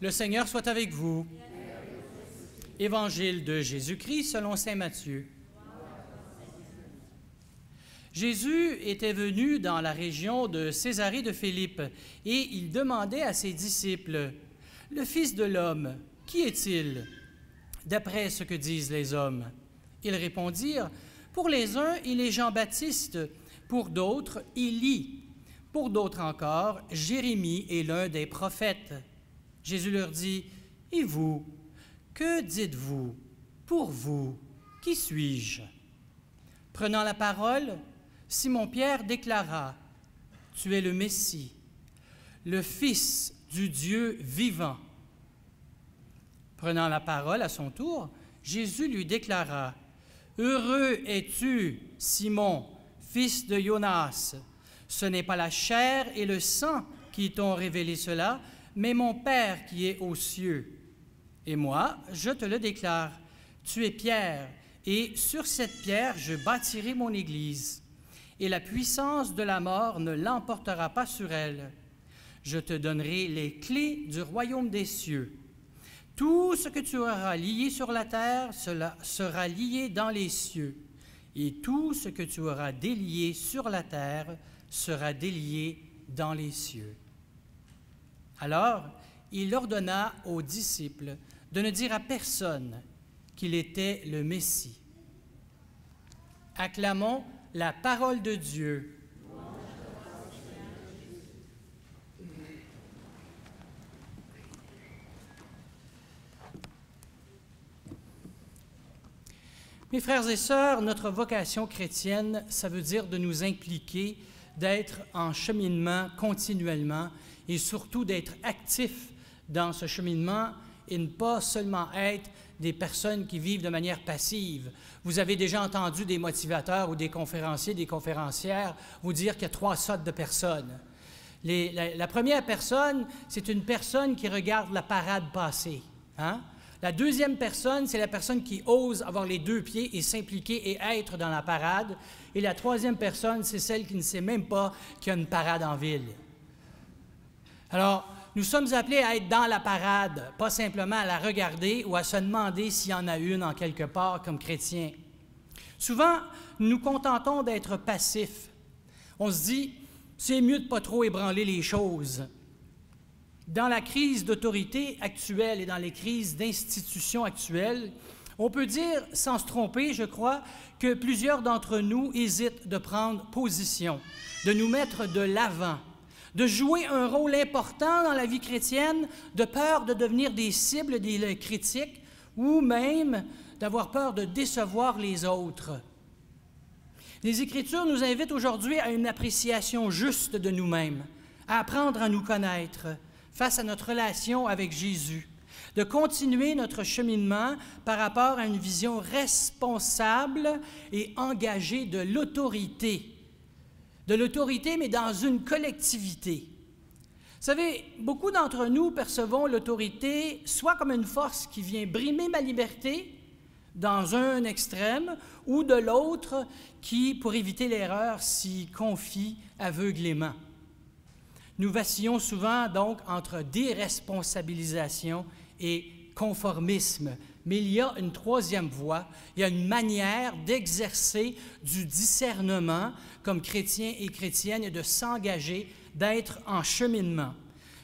Le Seigneur soit avec vous. Évangile de Jésus-Christ selon saint Matthieu. Jésus était venu dans la région de Césarée de Philippe et il demandait à ses disciples, « Le Fils de l'homme, qui est-il, d'après ce que disent les hommes? » Ils répondirent, « Pour les uns, il est Jean-Baptiste, pour d'autres, Élie, pour d'autres encore, Jérémie est l'un des prophètes. » Jésus leur dit, « Et vous, que dites-vous? Pour vous, qui suis-je? » Prenant la parole, Simon-Pierre déclara, « Tu es le Messie, le Fils du Dieu vivant. » Prenant la parole à son tour, Jésus lui déclara, « Heureux es-tu, Simon, fils de Jonas. Ce n'est pas la chair et le sang qui t'ont révélé cela, mais mon Père qui est aux cieux. Et moi, je te le déclare, tu es Pierre, et sur cette pierre je bâtirai mon Église, et la puissance de la mort ne l'emportera pas sur elle. Je te donnerai les clés du royaume des cieux. Tout ce que tu auras lié sur la terre, cela sera lié dans les cieux, et tout ce que tu auras délié sur la terre sera délié dans les cieux. » Alors, il ordonna aux disciples de ne dire à personne qu'il était le Messie. Acclamons la parole de Dieu. Mes frères et sœurs, notre vocation chrétienne, ça veut dire de nous impliquer, d'être en cheminement continuellement et surtout d'être actifs dans ce cheminement et ne pas seulement être des personnes qui vivent de manière passive. Vous avez déjà entendu des motivateurs ou des conférenciers, des conférencières vous dire qu'il y a 3 sortes de personnes. La première personne, c'est une personne qui regarde la parade passer. Hein? La deuxième personne, c'est la personne qui ose avoir les 2 pieds et s'impliquer et être dans la parade. Et la troisième personne, c'est celle qui ne sait même pas qu'il y a une parade en ville. Alors, nous sommes appelés à être dans la parade, pas simplement à la regarder ou à se demander s'il y en a une en quelque part comme chrétien. Souvent, nous nous contentons d'être passifs. On se dit, c'est mieux de ne pas trop ébranler les choses. Dans la crise d'autorité actuelle et dans les crises d'institutions actuelles, on peut dire, sans se tromper, je crois, que plusieurs d'entre nous hésitent de prendre position, de nous mettre de l'avant, de jouer un rôle important dans la vie chrétienne, de peur de devenir des cibles des critiques ou même d'avoir peur de décevoir les autres. Les Écritures nous invitent aujourd'hui à une appréciation juste de nous-mêmes, à apprendre à nous connaître face à notre relation avec Jésus, de continuer notre cheminement par rapport à une vision responsable et engagée de l'autorité. De l'autorité, mais dans une collectivité. Vous savez, beaucoup d'entre nous percevons l'autorité soit comme une force qui vient brimer ma liberté dans un extrême, ou de l'autre qui, pour éviter l'erreur, s'y confie aveuglément. Nous vacillons souvent donc entre déresponsabilisation et conformisme. Mais il y a une troisième voie, il y a une manière d'exercer du discernement comme chrétien et chrétienne et de s'engager, d'être en cheminement.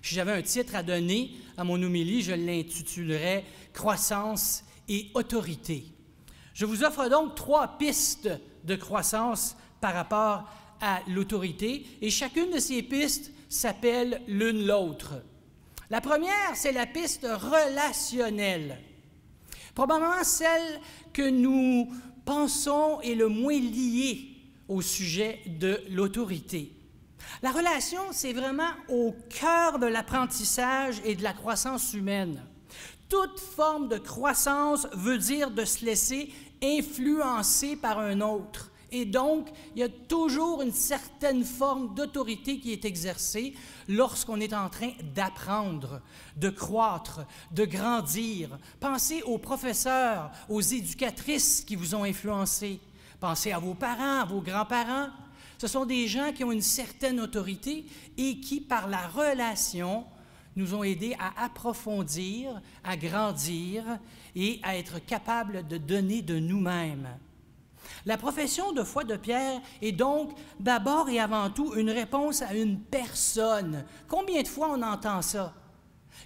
Si j'avais un titre à donner à mon homélie, je l'intitulerais « Croissance et autorité ». Je vous offre donc 3 pistes de croissance par rapport à l'autorité et chacune de ces pistes s'appelle l'une l'autre. La première, c'est la piste relationnelle. Probablement celle que nous pensons est le moins liée au sujet de l'autorité. La relation, c'est vraiment au cœur de l'apprentissage et de la croissance humaine. Toute forme de croissance veut dire de se laisser influencer par un autre. Et donc, il y a toujours une certaine forme d'autorité qui est exercée lorsqu'on est en train d'apprendre, de croître, de grandir. Pensez aux professeurs, aux éducatrices qui vous ont influencé. Pensez à vos parents, à vos grands-parents. Ce sont des gens qui ont une certaine autorité et qui, par la relation, nous ont aidés à approfondir, à grandir et à être capables de donner de nous-mêmes. La profession de foi de Pierre est donc d'abord et avant tout une réponse à une personne. Combien de fois on entend ça?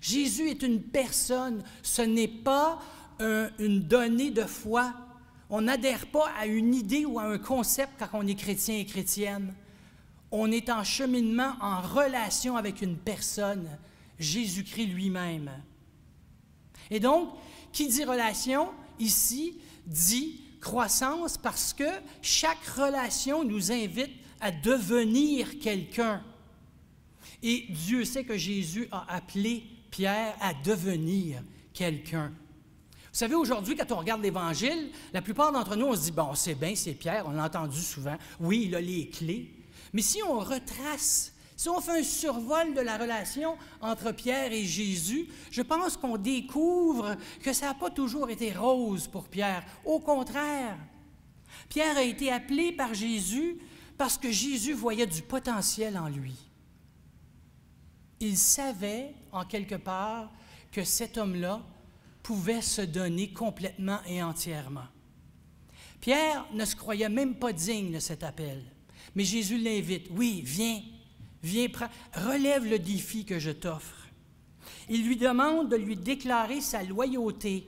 Jésus est une personne, ce n'est pas une donnée de foi. On n'adhère pas à une idée ou à un concept quand on est chrétien et chrétienne. On est en cheminement, en relation avec une personne, Jésus-Christ lui-même. Et donc, qui dit relation, ici, dit croissance parce que chaque relation nous invite à devenir quelqu'un. Et Dieu sait que Jésus a appelé Pierre à devenir quelqu'un. Vous savez, aujourd'hui, quand on regarde l'Évangile, la plupart d'entre nous, on se dit, bon, c'est bien, c'est Pierre, on l'a entendu souvent. Oui, il a les clés. Mais si on retrace, si on fait un survol de la relation entre Pierre et Jésus, je pense qu'on découvre que ça n'a pas toujours été rose pour Pierre. Au contraire, Pierre a été appelé par Jésus parce que Jésus voyait du potentiel en lui. Il savait, en quelque part, que cet homme-là pouvait se donner complètement et entièrement. Pierre ne se croyait même pas digne de cet appel, mais Jésus l'invite. Oui, viens, relève le défi que je t'offre. Il lui demande de lui déclarer sa loyauté.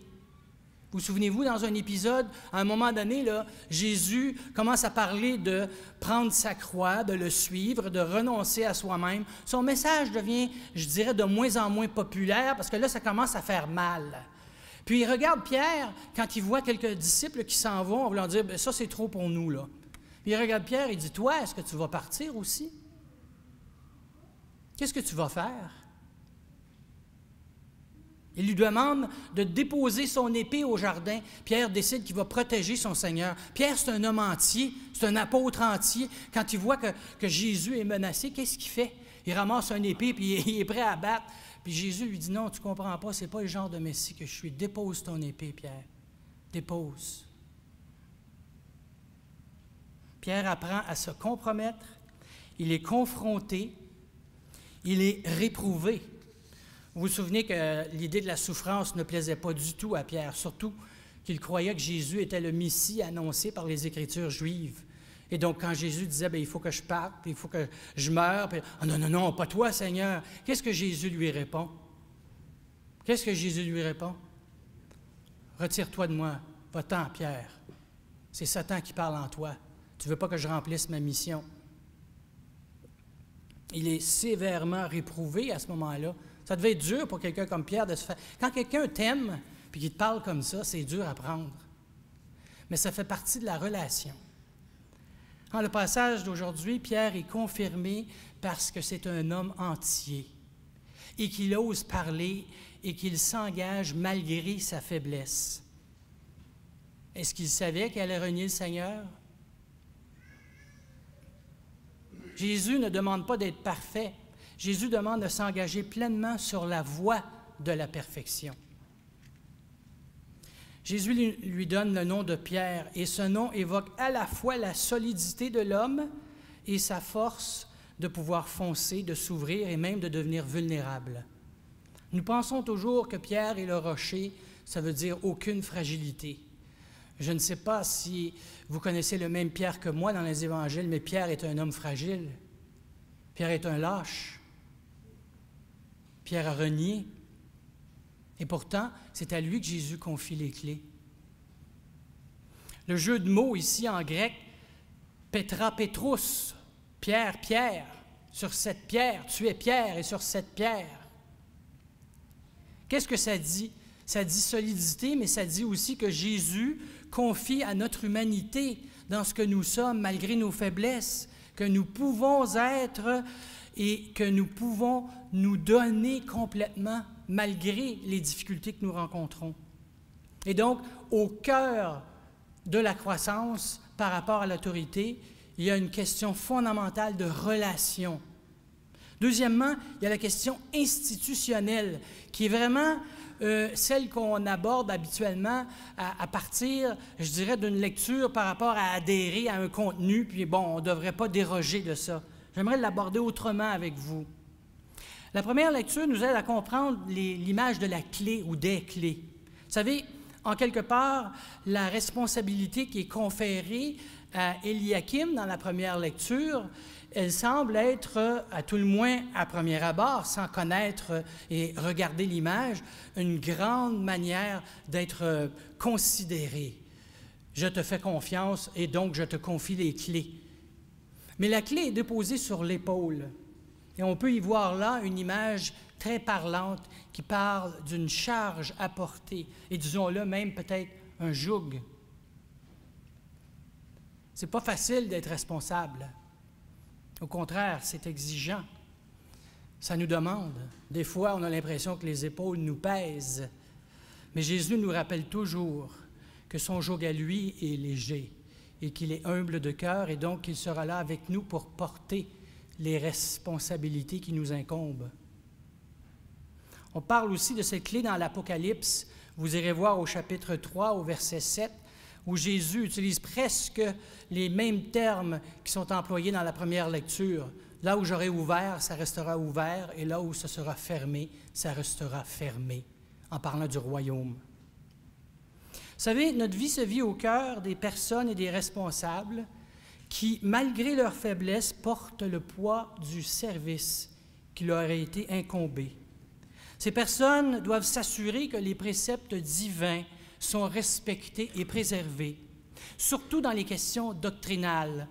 Vous souvenez-vous, dans un épisode, à un moment donné, là, Jésus commence à parler de prendre sa croix, de le suivre, de renoncer à soi-même. Son message devient, je dirais, de moins en moins populaire parce que là, ça commence à faire mal. Puis il regarde Pierre, quand il voit quelques disciples qui s'en vont, en voulant dire, « ça, c'est trop pour nous, là. » Puis il regarde Pierre et dit, « Toi, est-ce que tu vas partir aussi? Qu'est-ce que tu vas faire? » Il lui demande de déposer son épée au jardin. Pierre décide qu'il va protéger son Seigneur. Pierre, c'est un homme entier, c'est un apôtre entier. Quand il voit que Jésus est menacé, qu'est-ce qu'il fait? Il ramasse une épée puis il est prêt à battre. Puis Jésus lui dit, non, tu ne comprends pas, ce n'est pas le genre de Messie que je suis. Dépose ton épée, Pierre. Dépose. Pierre apprend à se compromettre. Il est confronté. Il est réprouvé. Vous vous souvenez que l'idée de la souffrance ne plaisait pas du tout à Pierre, surtout qu'il croyait que Jésus était le Messie annoncé par les Écritures juives. Et donc, quand Jésus disait, « il faut que je parte, il faut que je meure », puis « non, non, non, pas toi, Seigneur », qu'est-ce que Jésus lui répond? Qu'est-ce que Jésus lui répond? « Retire-toi de moi, va-t'en, Pierre. C'est Satan qui parle en toi. Tu ne veux pas que je remplisse ma mission. » Il est sévèrement réprouvé à ce moment-là. Ça devait être dur pour quelqu'un comme Pierre de se faire... Quand quelqu'un t'aime et qu'il te parle comme ça, c'est dur à prendre. Mais ça fait partie de la relation. Dans le passage d'aujourd'hui, Pierre est confirmé parce que c'est un homme entier et qu'il ose parler et qu'il s'engage malgré sa faiblesse. Est-ce qu'il savait qu'il allait renier le Seigneur? Jésus ne demande pas d'être parfait. Jésus demande de s'engager pleinement sur la voie de la perfection. Jésus lui donne le nom de Pierre, et ce nom évoque à la fois la solidité de l'homme et sa force de pouvoir foncer, de s'ouvrir et même de devenir vulnérable. Nous pensons toujours que Pierre est le rocher, ça veut dire aucune fragilité. Je ne sais pas si vous connaissez le même Pierre que moi dans les évangiles, mais Pierre est un homme fragile. Pierre est un lâche. Pierre a renié. Et pourtant, c'est à lui que Jésus confie les clés. Le jeu de mots ici en grec, Petra Petrus, Pierre, Pierre, sur cette pierre, tu es Pierre et sur cette pierre. Qu'est-ce que ça dit? Ça dit solidité, mais ça dit aussi que Jésus confie à notre humanité, dans ce que nous sommes, malgré nos faiblesses, que nous pouvons être et que nous pouvons nous donner complètement malgré les difficultés que nous rencontrons. Et donc, au cœur de la croissance par rapport à l'autorité, il y a une question fondamentale de relation. Deuxièmement, il y a la question institutionnelle, qui est vraiment celle qu'on aborde habituellement à partir, je dirais, d'une lecture par rapport à adhérer à un contenu, puis bon, on ne devrait pas déroger de ça. J'aimerais l'aborder autrement avec vous. La première lecture nous aide à comprendre l'image de la clé ou des clés. Vous savez, en quelque part, la responsabilité qui est conférée à Éliakim dans la première lecture, elle semble être, à tout le moins à premier abord, sans connaître et regarder l'image, une grande manière d'être considéré. Je te fais confiance et donc je te confie les clés. Mais la clé est déposée sur l'épaule. Et on peut y voir là une image très parlante qui parle d'une charge à porter, et disons-le même peut-être un joug. C'est pas facile d'être responsable. Au contraire, c'est exigeant. Ça nous demande. Des fois, on a l'impression que les épaules nous pèsent. Mais Jésus nous rappelle toujours que son joug à lui est léger et qu'il est humble de cœur et donc qu'il sera là avec nous pour porter les responsabilités qui nous incombent. On parle aussi de cette clé dans l'Apocalypse. Vous irez voir au chapitre 3, au verset 7, où Jésus utilise presque les mêmes termes qui sont employés dans la première lecture. Là où j'aurai ouvert, ça restera ouvert, et là où ce sera fermé, ça restera fermé, en parlant du royaume. Vous savez, notre vie se vit au cœur des personnes et des responsables qui, malgré leur faiblesse, portent le poids du service qui leur a été incombé. Ces personnes doivent s'assurer que les préceptes divins sont respectés et préservés, surtout dans les questions doctrinales.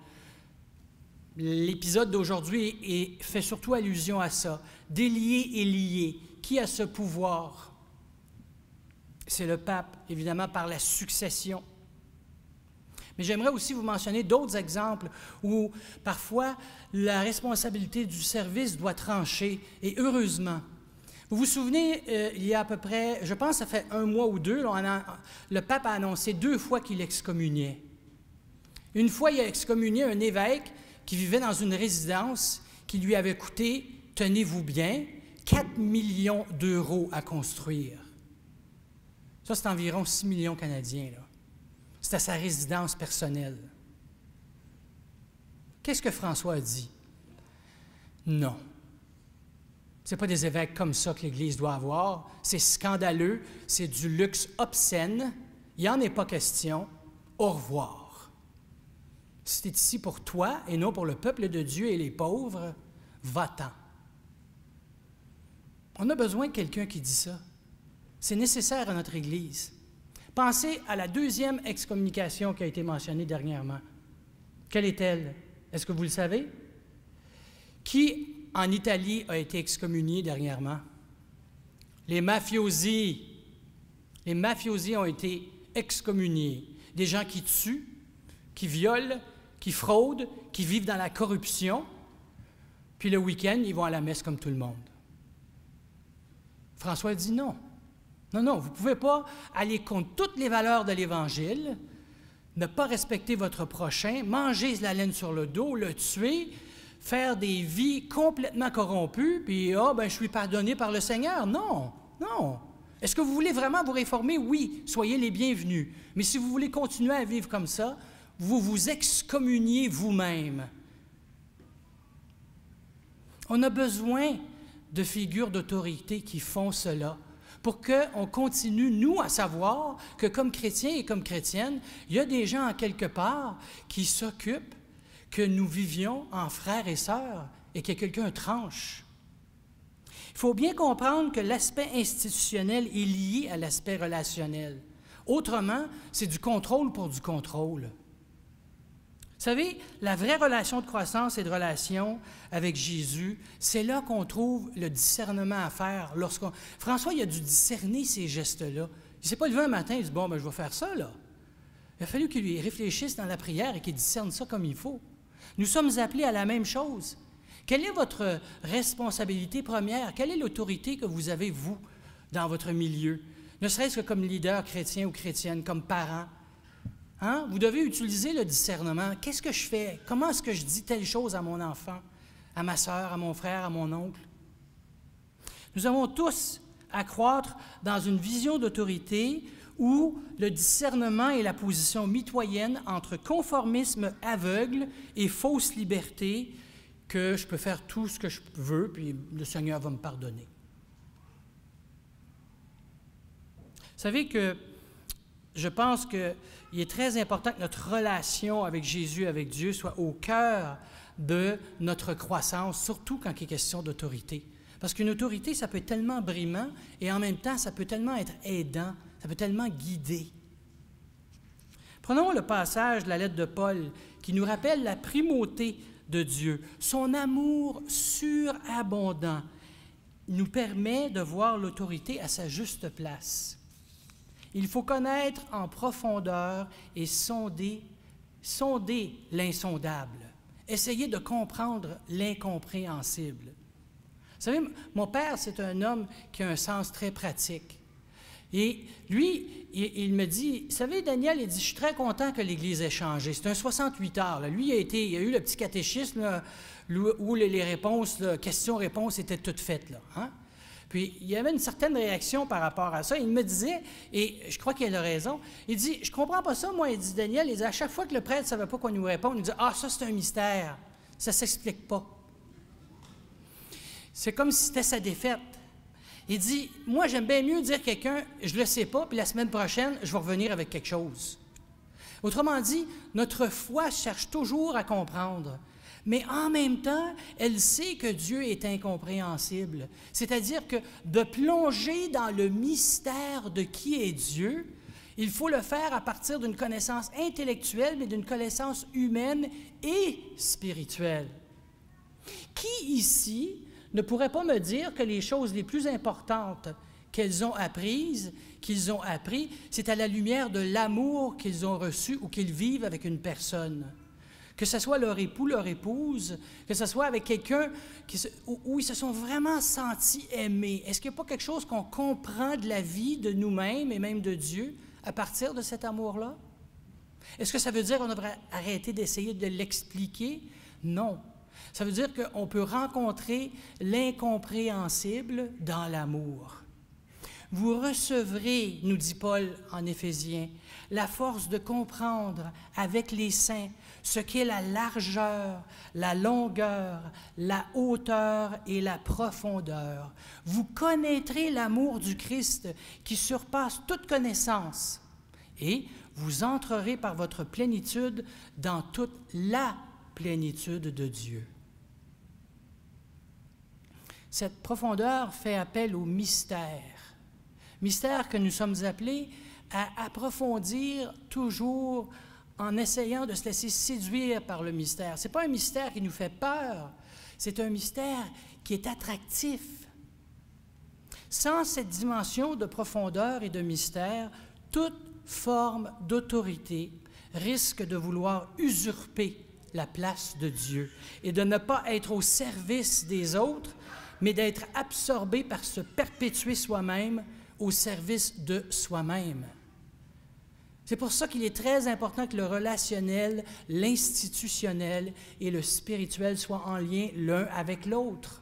L'épisode d'aujourd'hui fait surtout allusion à ça. Délier et lier. Qui a ce pouvoir? C'est le pape, évidemment, par la succession. Mais j'aimerais aussi vous mentionner d'autres exemples où, parfois, la responsabilité du service doit trancher, et heureusement. Vous vous souvenez, il y a à peu près, je pense que ça fait 1 mois ou 2, le pape a annoncé 2 fois qu'il excommuniait. Une fois, il a excommunié un évêque qui vivait dans une résidence qui lui avait coûté, tenez-vous bien, 4 millions d'euros à construire. Ça, c'est environ 6 millions canadiens, là. C'était sa résidence personnelle. Qu'est-ce que François a dit? Non. Ce n'est pas des évêques comme ça que l'Église doit avoir. C'est scandaleux, c'est du luxe obscène. Il n'y en est pas question. Au revoir. Si tu es ici pour toi et non pour le peuple de Dieu et les pauvres, va-t'en. On a besoin de quelqu'un qui dit ça. C'est nécessaire à notre Église. Pensez à la 2e excommunication qui a été mentionnée dernièrement. Quelle est-elle? Est-ce que vous le savez? Qui, en Italie, a été excommunié dernièrement? Les mafiosi. Les mafiosi ont été excommuniés. Des gens qui tuent, qui violent, qui fraudent, qui vivent dans la corruption. Puis le week-end, ils vont à la messe comme tout le monde. François dit non. Non, non, vous ne pouvez pas aller contre toutes les valeurs de l'Évangile, ne pas respecter votre prochain, manger la laine sur le dos, le tuer, faire des vies complètement corrompues, puis je suis pardonné par le Seigneur. Non, non. Est-ce que vous voulez vraiment vous réformer? Oui, soyez les bienvenus. Mais si vous voulez continuer à vivre comme ça, vous vous excommuniez vous-même. On a besoin de figures d'autorité qui font cela, pour qu'on continue, nous, à savoir que comme chrétiens et comme chrétiennes, il y a des gens en quelque part qui s'occupent que nous vivions en frères et sœurs et que quelqu'un tranche. Il faut bien comprendre que l'aspect institutionnel est lié à l'aspect relationnel. Autrement, c'est du contrôle pour du contrôle. Vous savez, la vraie relation de croissance et de relation avec Jésus, c'est là qu'on trouve le discernement à faire. François, il a dû discerner ces gestes-là. Il ne s'est pas levé un matin et dit « Bon, je vais faire ça, là. » Il a fallu qu'il lui réfléchisse dans la prière et qu'il discerne ça comme il faut. Nous sommes appelés à la même chose. Quelle est votre responsabilité première? Quelle est l'autorité que vous avez, vous, dans votre milieu? Ne serait-ce que comme leader chrétien ou chrétienne, comme parent. Hein? Vous devez utiliser le discernement. Qu'est-ce que je fais? Comment est-ce que je dis telle chose à mon enfant, à ma sœur, à mon frère, à mon oncle? Nous avons tous à croître dans une vision d'autorité où le discernement est la position mitoyenne entre conformisme aveugle et fausse liberté que je peux faire tout ce que je veux, puis le Seigneur va me pardonner. Vous savez que je pense qu'il est très important que notre relation avec Jésus, avec Dieu, soit au cœur de notre croissance, surtout quand il est question d'autorité. Parce qu'une autorité, ça peut être tellement brimant et en même temps, ça peut tellement être aidant, ça peut tellement guider. Prenons le passage de la lettre de Paul qui nous rappelle la primauté de Dieu, son amour surabondant. Il nous permet de voir l'autorité à sa juste place. Il faut connaître en profondeur et sonder l'insondable. Essayer de comprendre l'incompréhensible. Vous savez, mon père, c'est un homme qui a un sens très pratique. Et lui, il me dit, vous savez, Daniel, il dit, je suis très content que l'Église ait changé. C'est un 68 heures. Là. Lui, il a eu le petit catéchisme là, où les réponses, questions-réponses étaient toutes faites. Là, hein? Puis, il y avait une certaine réaction par rapport à ça. Il me disait, et je crois qu'il a raison, il dit, je comprends pas ça, moi, il dit, Daniel, il dit, à chaque fois que le prêtre ne savait pas quoi nous répondre, il dit, ah, ça, c'est un mystère. Ça ne s'explique pas. C'est comme si c'était sa défaite. Il dit, moi, j'aime bien mieux dire à quelqu'un, je ne le sais pas, puis la semaine prochaine, je vais revenir avec quelque chose. Autrement dit, notre foi cherche toujours à comprendre, mais en même temps, elle sait que Dieu est incompréhensible. C'est-à-dire que de plonger dans le mystère de qui est Dieu, il faut le faire à partir d'une connaissance intellectuelle, mais d'une connaissance humaine et spirituelle. Qui ici ne pourrait pas me dire que les choses les plus importantes qu'ils ont appris, c'est à la lumière de l'amour qu'ils ont reçu ou qu'ils vivent avec une personne? Que ce soit leur époux, leur épouse, que ce soit avec quelqu'un où ils se sont vraiment sentis aimés. Est-ce qu'il n'y a pas quelque chose qu'on comprend de la vie, de nous-mêmes et même de Dieu à partir de cet amour-là? Est-ce que ça veut dire qu'on devrait arrêter d'essayer de l'expliquer? Non. Ça veut dire qu'on peut rencontrer l'incompréhensible dans l'amour. Vous recevrez, nous dit Paul en Éphésiens, la force de comprendre avec les saints ce qu'est la largeur, la longueur, la hauteur et la profondeur. Vous connaîtrez l'amour du Christ qui surpasse toute connaissance et vous entrerez par votre plénitude dans toute la plénitude de Dieu. Cette profondeur fait appel au mystère. Mystère que nous sommes appelés à approfondir toujours en essayant de se laisser séduire par le mystère. Ce n'est pas un mystère qui nous fait peur, c'est un mystère qui est attractif. Sans cette dimension de profondeur et de mystère, toute forme d'autorité risque de vouloir usurper la place de Dieu et de ne pas être au service des autres, mais d'être absorbé par se perpétuer soi-même au service de soi-même. C'est pour ça qu'il est très important que le relationnel, l'institutionnel et le spirituel soient en lien l'un avec l'autre.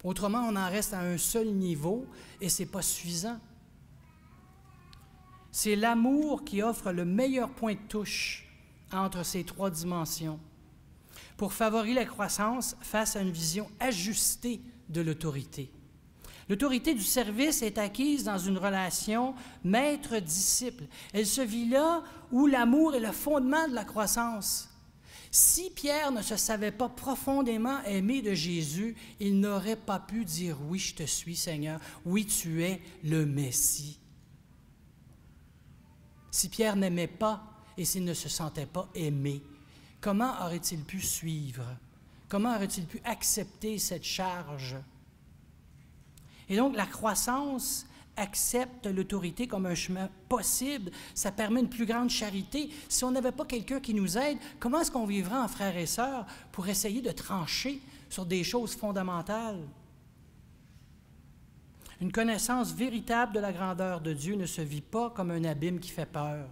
Autrement, on en reste à un seul niveau et ce n'est pas suffisant. C'est l'amour qui offre le meilleur point de touche entre ces trois dimensions pour favoriser la croissance face à une vision ajustée de l'autorité. L'autorité du service est acquise dans une relation maître-disciple. Elle se vit là où l'amour est le fondement de la croissance. Si Pierre ne se savait pas profondément aimé de Jésus, il n'aurait pas pu dire « Oui, je te suis, Seigneur. Oui, tu es le Messie. » Si Pierre n'aimait pas et s'il ne se sentait pas aimé, comment aurait-il pu suivre? Comment aurait-il pu accepter cette charge? Et donc, la croissance accepte l'autorité comme un chemin possible. Ça permet une plus grande charité. Si on n'avait pas quelqu'un qui nous aide, comment est-ce qu'on vivrait en frères et sœurs pour essayer de trancher sur des choses fondamentales? Une connaissance véritable de la grandeur de Dieu ne se vit pas comme un abîme qui fait peur.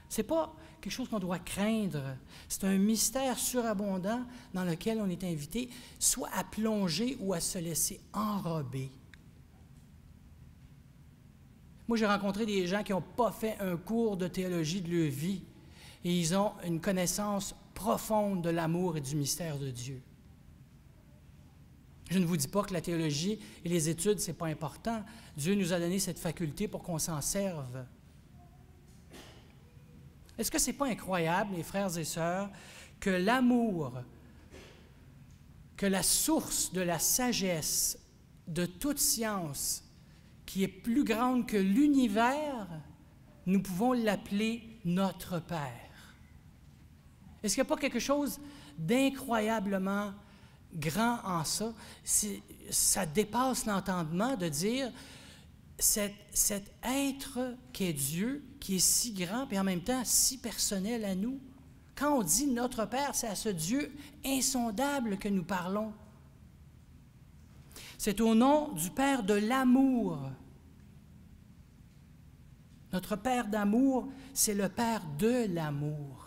Ce n'est pas quelque chose qu'on doit craindre. C'est un mystère surabondant dans lequel on est invité soit à plonger ou à se laisser enrober. Moi, j'ai rencontré des gens qui n'ont pas fait un cours de théologie de leur vie et ils ont une connaissance profonde de l'amour et du mystère de Dieu. Je ne vous dis pas que la théologie et les études, ce n'est pas important. Dieu nous a donné cette faculté pour qu'on s'en serve. Est-ce que ce n'est pas incroyable, les frères et sœurs, que l'amour, que la source de la sagesse, de toute science, qui est plus grande que l'univers, nous pouvons l'appeler notre Père? Est-ce qu'il n'y a pas quelque chose d'incroyablement grand en ça? Ça dépasse l'entendement de dire cet être qui est Dieu, qui est si grand et en même temps si personnel à nous. Quand on dit notre Père, c'est à ce Dieu insondable que nous parlons. C'est au nom du Père de l'amour. Notre Père d'amour, c'est le Père de l'amour.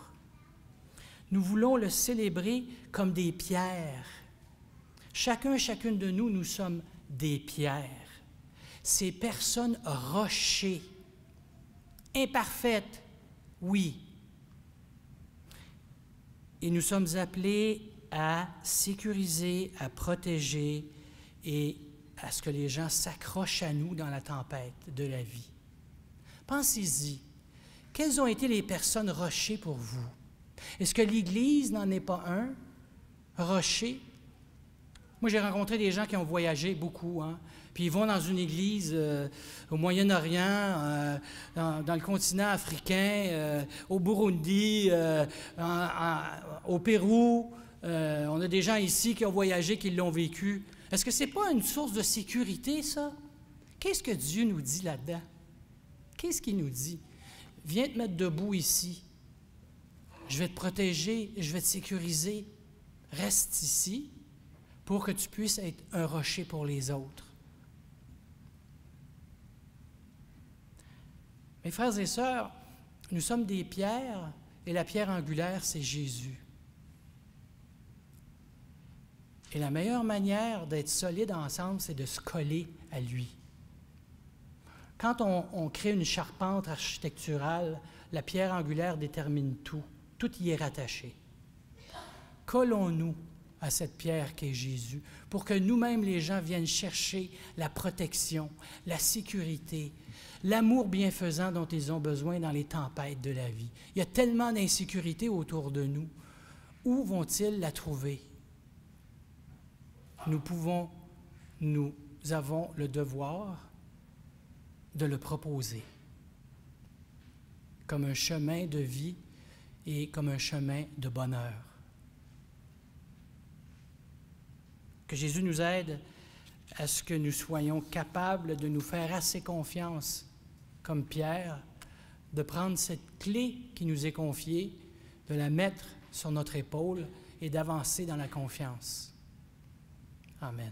Nous voulons le célébrer comme des pierres. Chacune de nous, nous sommes des pierres. Ces personnes rochers, imparfaites, oui. Et nous sommes appelés à sécuriser, à protéger et à ce que les gens s'accrochent à nous dans la tempête de la vie. Pensez-y. Quelles ont été les personnes rochers pour vous? Est-ce que l'Église n'en est pas un, rocher? Moi, j'ai rencontré des gens qui ont voyagé beaucoup, puis ils vont dans une église au Moyen-Orient, dans le continent africain, au Burundi, au Pérou. On a des gens ici qui ont voyagé, qui l'ont vécu. Est-ce que ce n'est pas une source de sécurité, ça? Qu'est-ce que Dieu nous dit là-dedans? Qu'est-ce qu'il nous dit? Viens te mettre debout ici. Je vais te protéger, je vais te sécuriser. Reste ici pour que tu puisses être un rocher pour les autres. Mes frères et sœurs, nous sommes des pierres et la pierre angulaire, c'est Jésus. Et la meilleure manière d'être solide ensemble, c'est de se coller à lui. Quand on crée une charpente architecturale, la pierre angulaire détermine tout. Tout y est rattaché. Collons-nous à cette pierre qu'est Jésus, pour que nous-mêmes, les gens, viennent chercher la protection, la sécurité, l'amour bienfaisant dont ils ont besoin dans les tempêtes de la vie. Il y a tellement d'insécurité autour de nous. Où vont-ils la trouver? Nous avons le devoir de le proposer comme un chemin de vie et comme un chemin de bonheur. Que Jésus nous aide à ce que nous soyons capables de nous faire assez confiance, comme Pierre, de prendre cette clé qui nous est confiée, de la mettre sur notre épaule et d'avancer dans la confiance. Amen.